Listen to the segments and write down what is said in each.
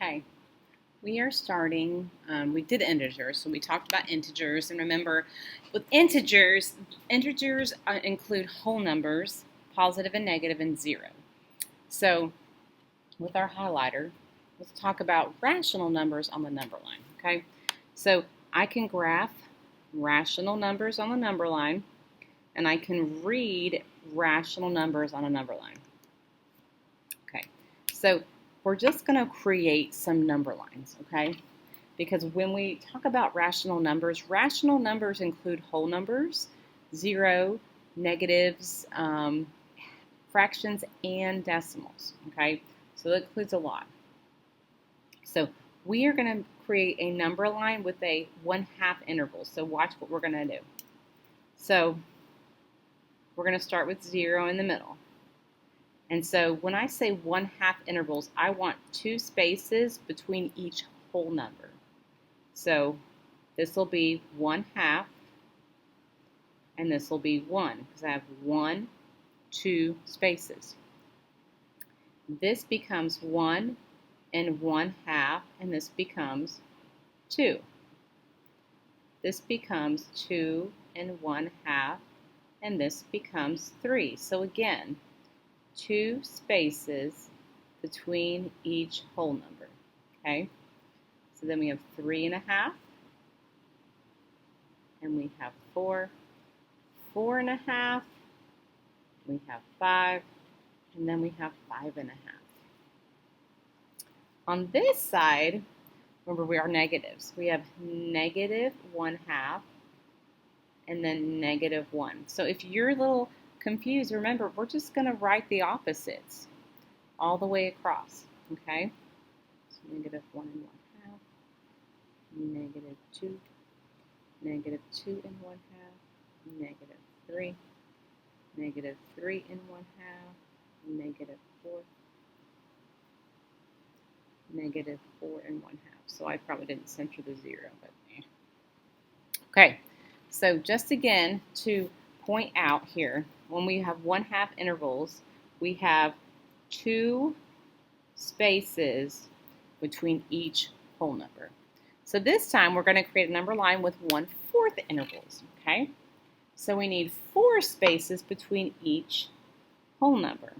Okay, we are starting, we did integers, so we talked about integers, and remember, with integers include whole numbers, positive and negative, and zero. So, with our highlighter, let's talk about rational numbers on the number line, okay? So, I can graph rational numbers on the number line, and I can read rational numbers on a number line. Okay, so we're just going to create some number lines, okay? Because when we talk about rational numbers include whole numbers, zero, negatives, fractions, and decimals, okay? So that includes a lot. So we are going to create a number line with a 1/2 interval. So watch what we're going to do. So we're going to start with 0 in the middle. And so when I say 1/2 intervals, I want 2 spaces between each whole number. So this will be 1/2, and this will be 1, because I have 1, 2 spaces. This becomes 1 and 1/2, and this becomes 2. This becomes 2 and 1/2, and this becomes 3. So again, 2 spaces between each whole number, okay? So then we have 3.5, and we have 4, 4.5, we have 5, and then we have 5.5. On this side, remember we are negatives. We have negative 1/2 and then negative 1. So if you're a little confused, remember we're just going to write the opposites all the way across, okay? So negative 1 and 1/2, negative 2, negative 2 and 1/2, negative 3, negative 3 and 1/2, negative 4, negative 4 and 1/2. So I probably didn't center the 0, but okay. So just again to point out here, when we have 1/2 intervals, we have 2 spaces between each whole number. So this time we're going to create a number line with 1/4 intervals, okay? So we need 4 spaces between each whole number.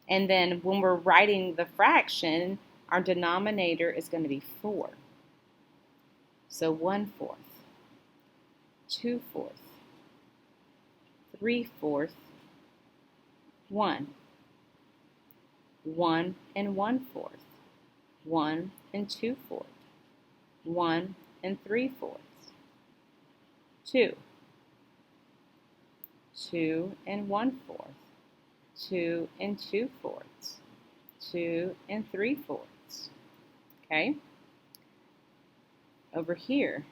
And then when we're writing the fraction, our denominator is going to be 4. So 1/4, 2/4, 3/4, 1. 1 and 1/4, 1 and 2/4, 1 and 3/4, 2, 2 and 1/4, 2 and 2/4, 2 and 3/4. Okay? Over here,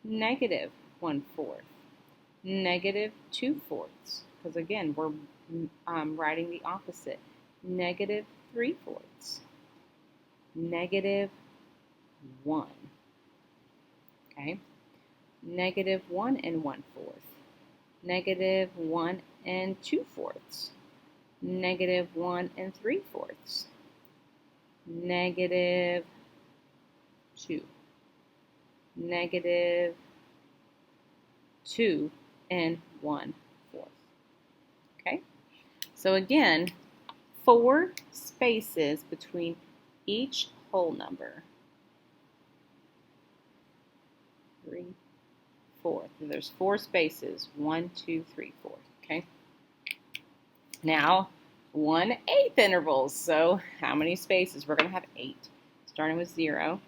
negative 1/4, negative 2/4, because again, we're writing the opposite. Negative 3/4, negative 1. Okay? Negative 1 and 1/4, negative 1 and 2/4, negative 1 and 3/4, negative 2, negative 2 and 1/4. Okay? So again, 4 spaces between each whole number. 3, 4. There's 4 spaces. 1, 2, 3, 4. Okay? Now, 1/8 intervals. So how many spaces? We're going to have 8. Starting with 0,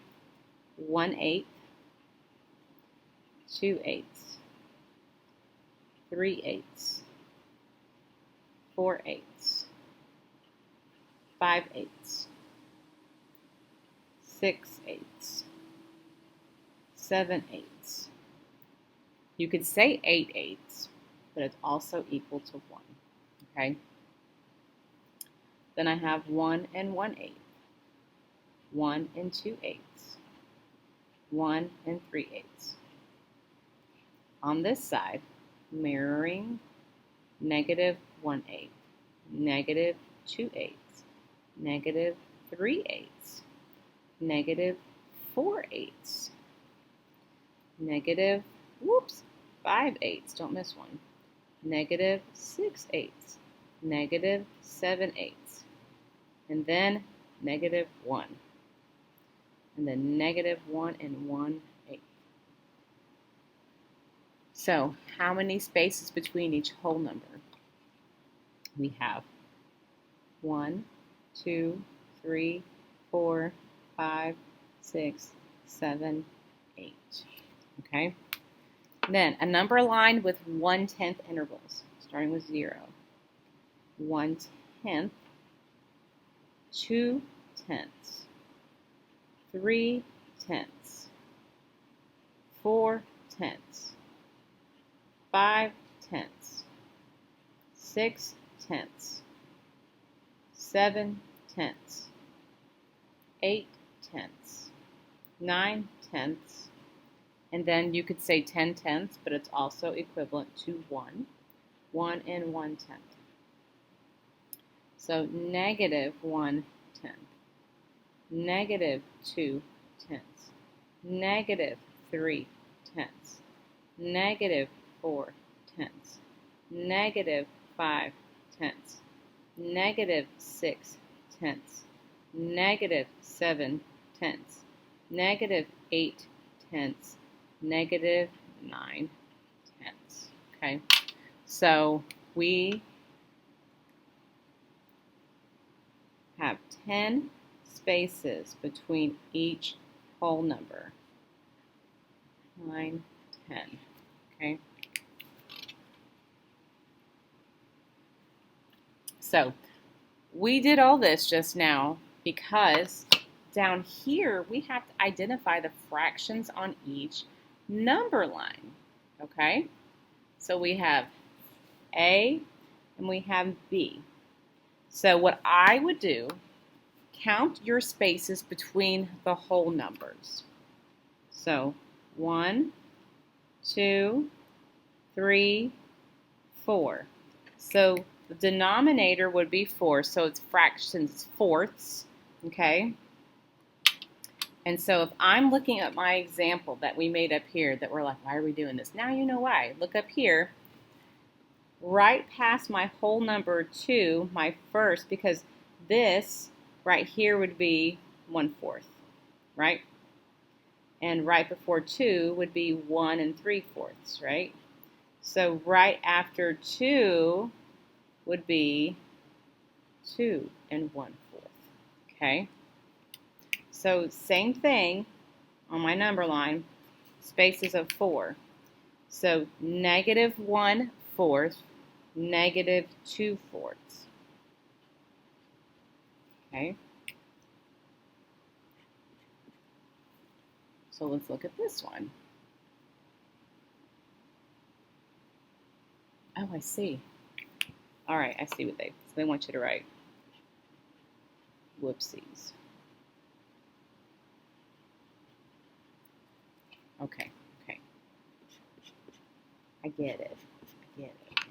1/8, 2/8, 3/8, 4/8, 5/8, 6/8, 7/8. You could say 8/8, but it's also equal to 1. Okay? Then I have 1 and 1/8, 1 and 2/8, 1 and 3/8. On this side, mirroring negative 1/8, negative 2/8, negative 3/8, negative 4/8, negative, whoops, 5/8, don't miss one, negative 6/8, negative 7/8, and then negative 1, and then negative 1 and 1/8. So how many spaces between each whole number? We have 1, 2, 3, 4, 5, 6, 7, 8. Okay? Then a number line with 1/10 intervals, starting with 0. 1/10, 2/10, 3/10, 4/10, 5/10, 6/10, 7/10, 8/10, 9/10, and then you could say 10/10, but it's also equivalent to 1. 1 and 1/10. So negative 1/10, negative 2/10, negative 3/10, negative 4/10, negative 5/10, negative 6/10, negative 7/10, negative 8/10, negative 9/10. Okay, so we have 10 spaces between each whole number. 9, 10. Okay. So we did all this just now because down here we have to identify the fractions on each number line. Okay. So we have A and we have B. So what I would do, count your spaces between the whole numbers. So 1, 2, 3, 4. So the denominator would be 4, so it's fractions, fourths, okay? And so if I'm looking at my example that we made up here that we're like, why are we doing this? Now you know why. Look up here. Right past my whole number 2, my first, because this right here would be 1/4, right? And right before 2 would be 1 3/4, right? So right after 2 would be 2 1/4, okay? So same thing on my number line, spaces of 4. So negative 1/4, negative 2/4. Okay. So let's look at this one. Oh, I see. All right, I see what they want you to write. Whoopsies. Okay. I get it.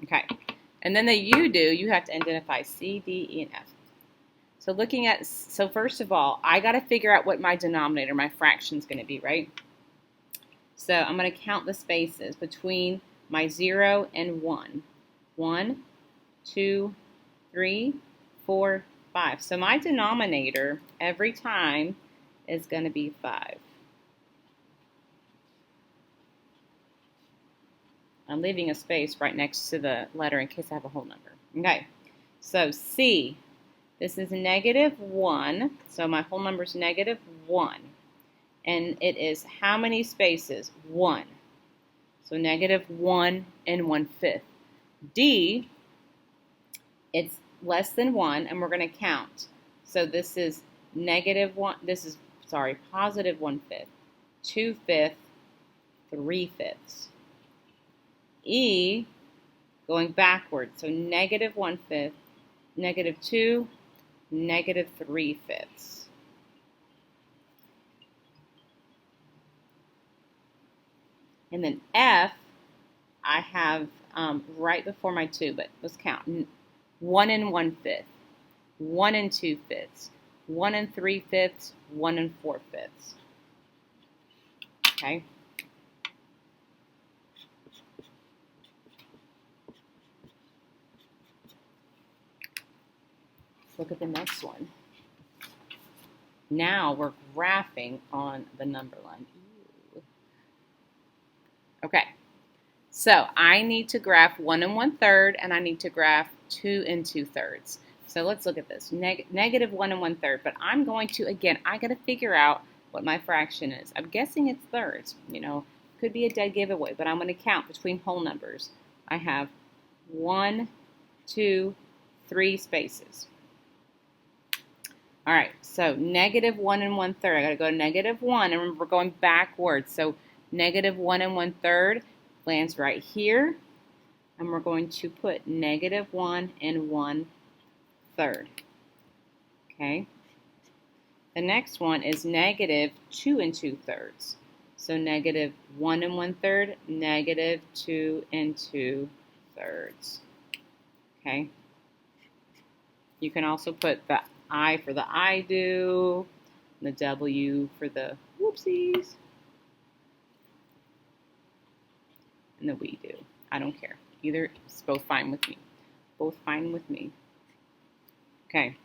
Okay. And then you have to identify C, D, E, and F. So first of all, I got to figure out what my denominator, my fraction is going to be, right? So I'm going to count the spaces between my 0 and 1. 1, 2, 3, 4, 5. So my denominator every time is going to be 5. I'm leaving a space right next to the letter in case I have a whole number. Okay, so C, this is negative 1, so my whole number is negative 1. And it is how many spaces? 1. So negative 1 1/5. D, it's less than 1, and we're going to count. So this is negative 1, positive 1/5, 2/5, 3/5. E, going backwards, so negative 1/5, negative 2, negative 3/5. And then F, I have right before my 2, but let's count. 1 1/5, 1 2/5, 1 3/5, 1 4/5. Okay. Let's look at the next one. Now we're graphing on the number line. Ooh. Okay. So I need to graph 1 1/3 and I need to graph 2 2/3. So let's look at this. Negative 1 1/3. But I'm going to, again, I got to figure out what my fraction is. I'm guessing it's thirds. You know, could be a dead giveaway, but I'm going to count between whole numbers. I have 1, 2, 3 spaces. All right, so negative 1 1/3. I got to go to negative 1, and we're going backwards. So negative 1 1/3 lands right here, and we're going to put negative 1 1/3. Okay. The next one is negative 2 2/3. So negative 1 1/3, negative 2 2/3. Okay. You can also put the I for the I do, the W for the whoopsies, and the we do. I don't care. Either is both fine with me. Both fine with me. Okay.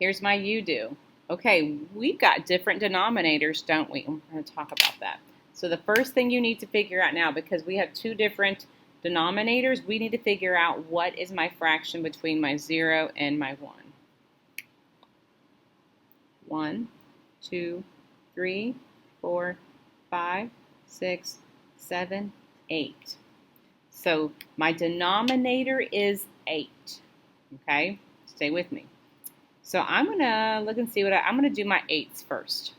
Here's my you do. Okay, we've got different denominators, don't we? I'm going to talk about that. So the first thing you need to figure out now, because we have two different denominators, we need to figure out what is my fraction between my 0 and my 1. 1, 2, 3, 4, 5, 6, 7, 8. So my denominator is 8. Okay, stay with me. So I'm going to look and see what I'm going to do my eighths first.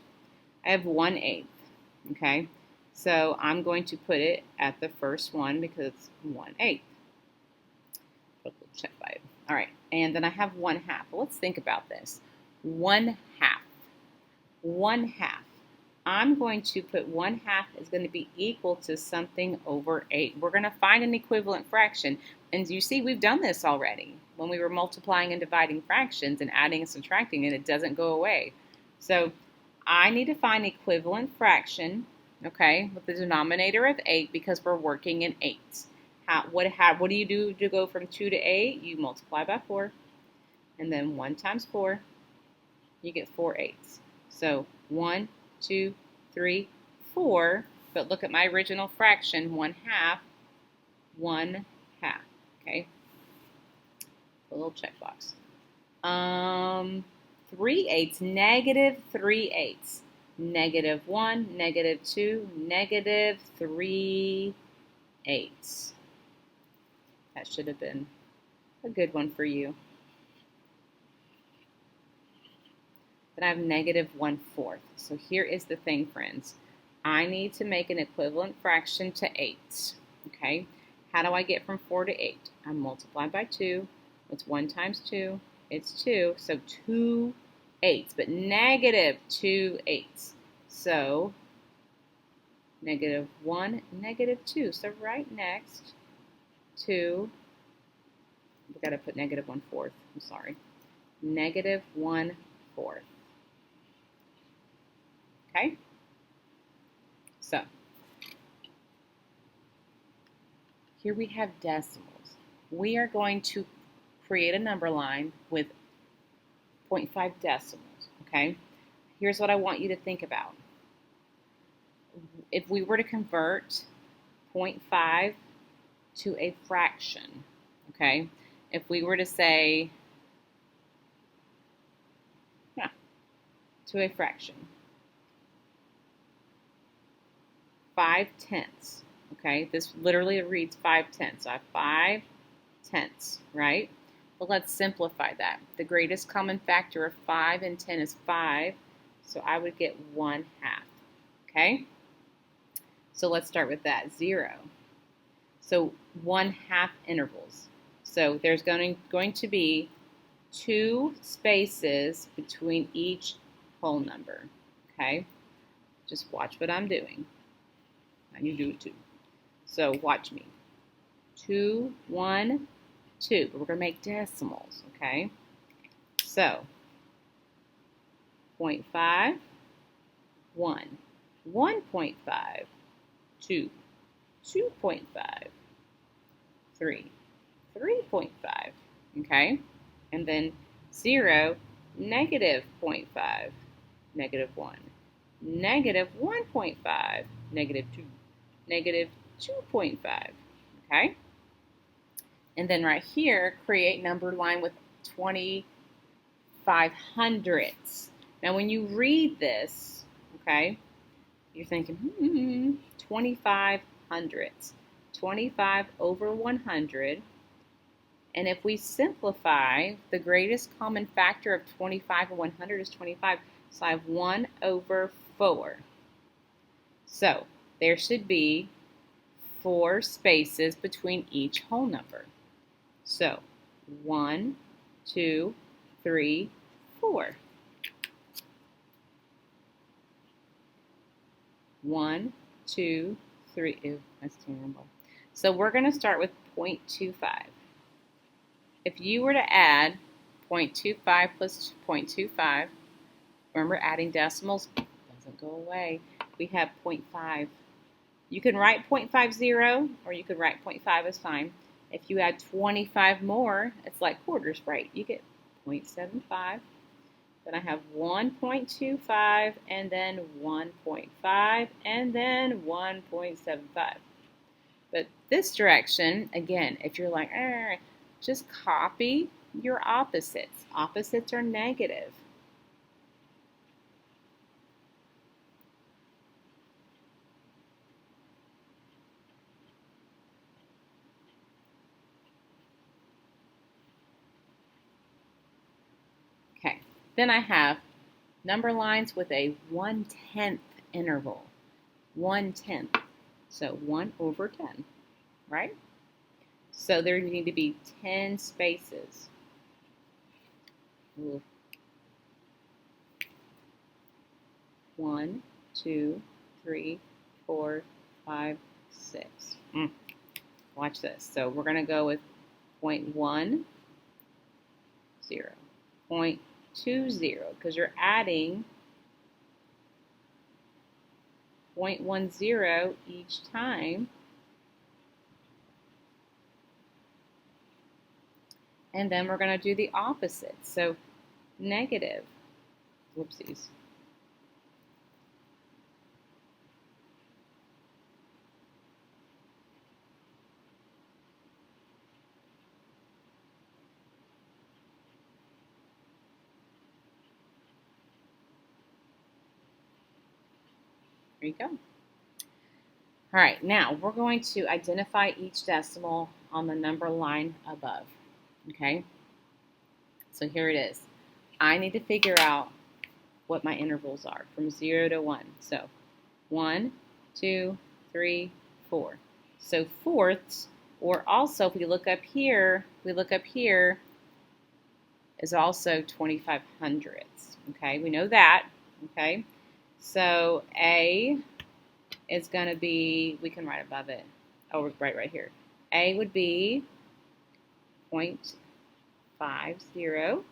I have 1/8. Okay, so I'm going to put it at the first one because it's 1/8. Check by it. All right, and then I have 1/2. Well, let's think about this. 1/2. 1/2. I'm going to put 1/2 is going to be equal to something over 8. We're going to find an equivalent fraction. And you see, we've done this already. When we were multiplying and dividing fractions and adding and subtracting, and it doesn't go away. So I need to find equivalent fraction, okay, with the denominator of 8 because we're working in eighths. What do you do to go from 2 to 8? You multiply by 4, and then 1 times 4, you get 4/8. So 1, 2, 3, 4. But look at my original fraction, 1/2, 1/2. Okay. A little checkbox. 3/8, negative 3/8. Negative 1, negative 2, negative 3/8. That should have been a good one for you. Then I have negative 1/4. So here is the thing, friends. I need to make an equivalent fraction to 8. Okay? How do I get from 4 to 8? I multiply by 2. What's 1 times 2? It's 2. So 2/8. But negative 2/8. So negative 1, negative 2. So right next to, we've got to put negative 1/4. I'm sorry. Negative 1/4. Okay? So here we have decimals. We are going to create a number line with 0.5 decimals, okay? Here's what I want you to think about. If we were to convert 0.5 to a fraction, okay? If we were to say, to a fraction, 5/10, okay? This literally reads 5/10. So I have 5/10, right? But let's simplify that. The greatest common factor of 5 and 10 is 5, so I would get 1/2, okay? So let's start with that, 0. So 1/2 intervals. So there's going to be 2 spaces between each whole number, okay? Just watch what I'm doing. And you do it too. So watch me. 2, 1, 2. But we're going to make decimals, okay? So 0.5, 1, 1.5, 2, 2.5, 3, 3.5, okay? And then 0, negative 0.5, negative 1, negative 1.5, negative 2, negative 2.5, okay? And then right here, create numbered line with 2500ths. Now when you read this, okay, you're thinking, 25 hundredths. 25 over 100. And if we simplify, the greatest common factor of 25 and 100 is 25. So I have 1 over 4. So there should be 4 spaces between each whole number. So 1, 2, 3, 4. 1, 2, 3. Ew, that's terrible. So we're going to start with 0.25. If you were to add 0.25 plus 0.25, remember adding decimals doesn't go away. We have 0.5. You can write 0.50 or you could write 0.5 is fine. If you add 25 more, it's like quarters, right? You get 0.75. Then I have 1.25 and then 1.5 and then 1.75. But this direction, again, if you're like, just copy your opposites. Opposites are negative. Okay, then I have number lines with a 1/10 interval. 1/10. So 1 over 10, right? So there need to be 10 spaces. Ooh. 1, 2, 3, 4, 5, 6. Watch this. So we're going to go with 0.10, 0.20, because you're adding 0.10 each time. And then we're going to do the opposite. So negative, whoopsies. There you go. All right, now we're going to identify each decimal on the number line above, okay? So here it is. I need to figure out what my intervals are from 0 to 1. So 1, 2, 3, 4. So fourths, or also if we look up here, is also 25 hundredths, okay? We know that, okay? So A is going to be, we can write above it. Oh, we're right here. A would be 0.50.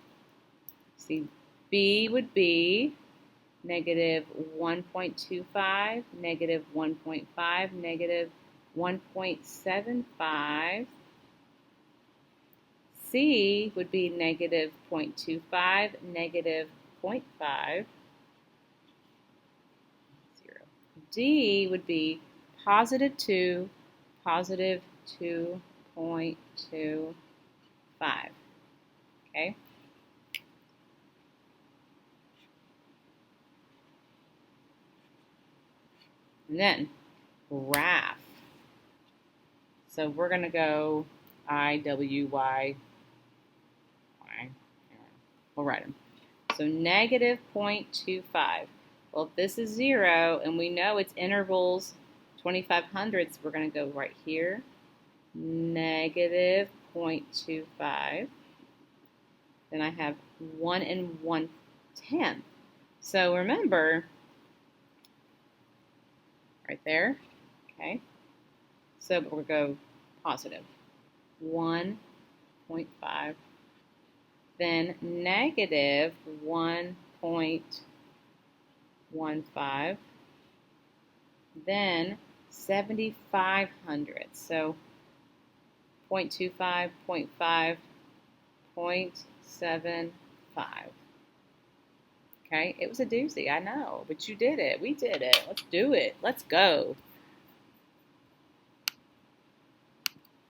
See, B would be negative 1.25, negative 1.5, negative 1.75. C would be negative 0.25, negative 0.5. D would be positive 2, positive 2.25. Okay? And then graph. So we're going to go I, W, Y. We'll write them. So negative 0.25. Well, if this is 0, and we know it's intervals 25 hundredths, we're going to go right here. Negative 0.25. Then I have 1 and 1/10. So remember, right there, okay? So we'll go positive. 1.5. Then negative 1.5. 0.15, then 7,500 hundredths. So 0.25, 0.5, 0.75. Okay, it was a doozy, I know, but you did it. We did it. Let's do it. Let's go.